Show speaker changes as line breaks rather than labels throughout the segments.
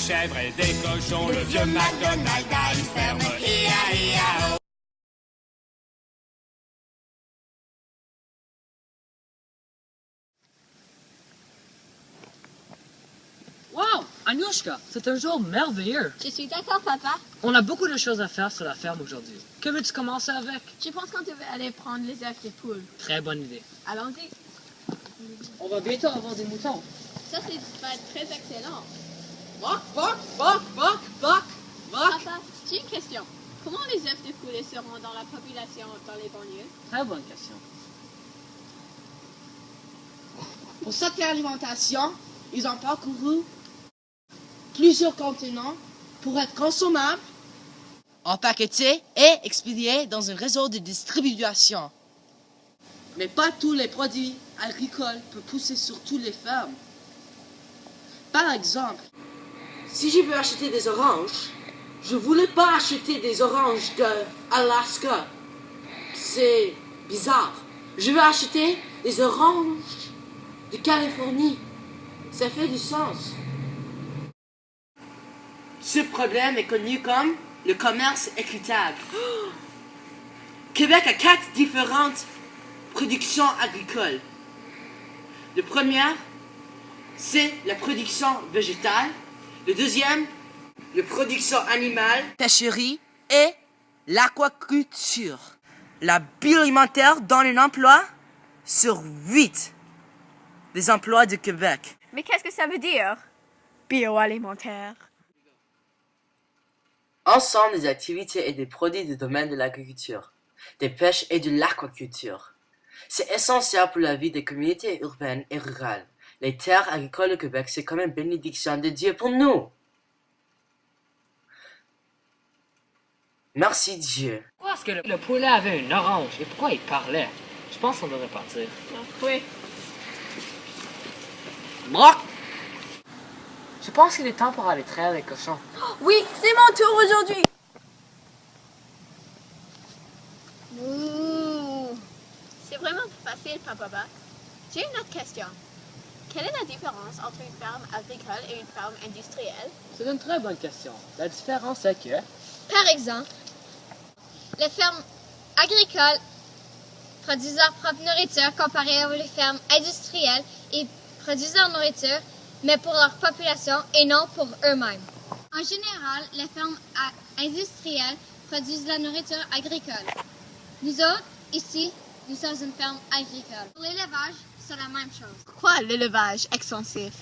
chèvres et des cochons. Le vieux McDonald a une ferme. Hi-ya-hi-ya-ho.
Wow! Anushka, c'est un jour merveilleux.
Je suis d'accord, papa.
On a beaucoup de choses à faire sur la ferme aujourd'hui. Que veux-tu commencer avec?
Je pense qu'on devait aller prendre les œufs des poules.
Très bonne idée.
Allons-y.
On va bientôt avoir des moutons.
Ça, va être très excellent.
Boc, boc, boc, boc, boc, boc.
Papa, j'ai une question. Comment les œufs de poulet seront dans la population dans les banlieues?
Très bonne question.
Pour cette alimentation, ils ont parcouru plusieurs continents pour être consommables, empaquetés et expédiés dans un réseau de distribution. Mais pas tous les produits agricoles peuvent pousser sur toutes les fermes. Par exemple, si je veux acheter des oranges, je voulais pas acheter des oranges de Alaska. C'est bizarre. Je veux acheter des oranges de Californie. Ça fait du sens. Ce problème est connu comme le commerce équitable. Québec a 4 différentes productions agricoles. Le premier, c'est la production végétale. Le deuxième, la production animale, pêcherie et l'aquaculture. La bioalimentaire donne un emploi sur 8 des emplois de Québec.
Mais qu'est-ce que ça veut dire? Bioalimentaire.
Ensemble des activités et des produits du domaine de l'agriculture, des pêches et de l'aquaculture. C'est essentiel pour la vie des communautés urbaines et rurales. Les terres agricoles au Québec, c'est comme une bénédiction de Dieu pour nous. Merci Dieu.
Pourquoi est-ce que le poulet avait une orange et pourquoi il parlait? Je pense qu'on devrait partir.
Oui.
Brock! Je pense qu'il est temps pour aller traire les cochons.
Oui, c'est mon tour aujourd'hui. C'est vraiment facile, papa. J'ai une autre question. Quelle est la différence entre une ferme agricole et une ferme industrielle?
C'est une très bonne question. La différence est que...
Par exemple, les fermes agricoles produisent leur propre nourriture comparée aux fermes industrielles et produisent leur nourriture, mais pour leur population et non pour eux-mêmes. En général, les fermes industrielles produisent la nourriture agricole. Nous autres, ici, nous sommes une ferme agricole. Pour l'élevage, c'est la même chose.
Pourquoi l'élevage extensif?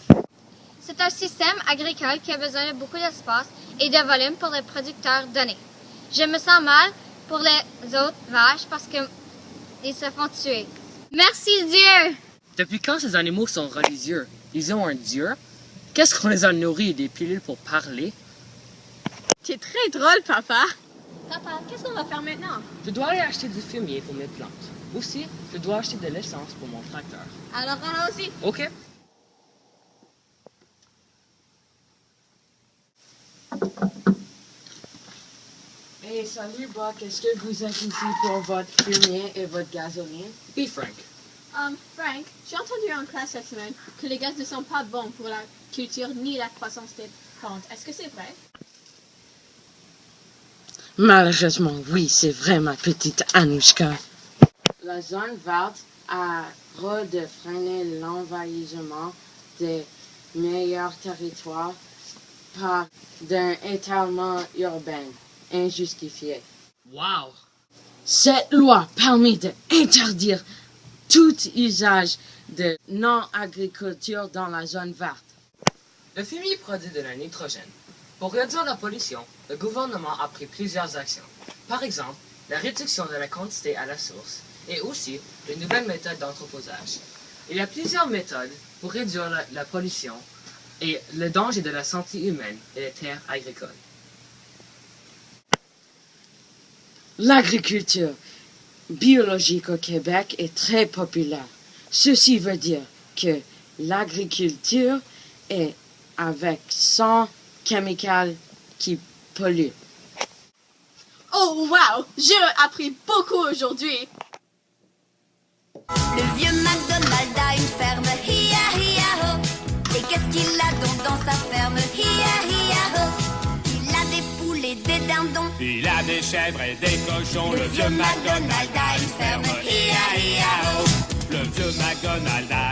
C'est un système agricole qui a besoin de beaucoup d'espace et de volume pour les producteurs donnés. Je me sens mal pour les autres vaches parce qu'ils se font tuer. Merci Dieu!
Depuis quand ces animaux sont religieux? Ils ont un Dieu? Qu'est-ce qu'on les a nourris? Des pilules pour parler?
Tu es très drôle, papa. Papa, qu'est-ce qu'on va faire maintenant?
Je dois aller acheter du fumier pour mes plantes. Aussi, je dois acheter de l'essence pour mon tracteur.
Alors allons-y.
OK.
Hey, salut Buck, est-ce que vous êtes ici pour votre fumier et votre gasoline?
Be frank.
Frank, j'ai entendu en classe cette semaine que les gaz ne sont pas bons pour la culture ni la croissance des plantes. Est-ce que c'est vrai?
Malheureusement, oui, c'est vrai, ma petite Anushka.
La zone verte a rôle de freiner l'envahissement des meilleurs territoires par d'un étalement urbain injustifié.
Wow!
Cette loi permet d'interdire tout usage de non-agriculture dans la zone verte.
Le fumier produit de la nitrogène. Pour réduire la pollution, le gouvernement a pris plusieurs actions. Par exemple, la réduction de la quantité à la source et aussi de nouvelles méthodes d'entreposage. Il y a plusieurs méthodes pour réduire la pollution et le danger de la santé humaine et des terres agricoles.
L'agriculture biologique au Québec est très populaire. Ceci veut dire que l'agriculture est avec sans chimicals qui polluent.
Oh wow! J'ai appris beaucoup aujourd'hui.
Le vieux McDonald a une ferme, hi-ya, hi-ya, ho. Et qu'est-ce qu'il a donc dans sa ferme, hi-ya, hi-ya,
des chèvres et des cochons. Le vieux McDonald a une ferme, hi-ha-hi-ha-ho. Le vieux McDonald a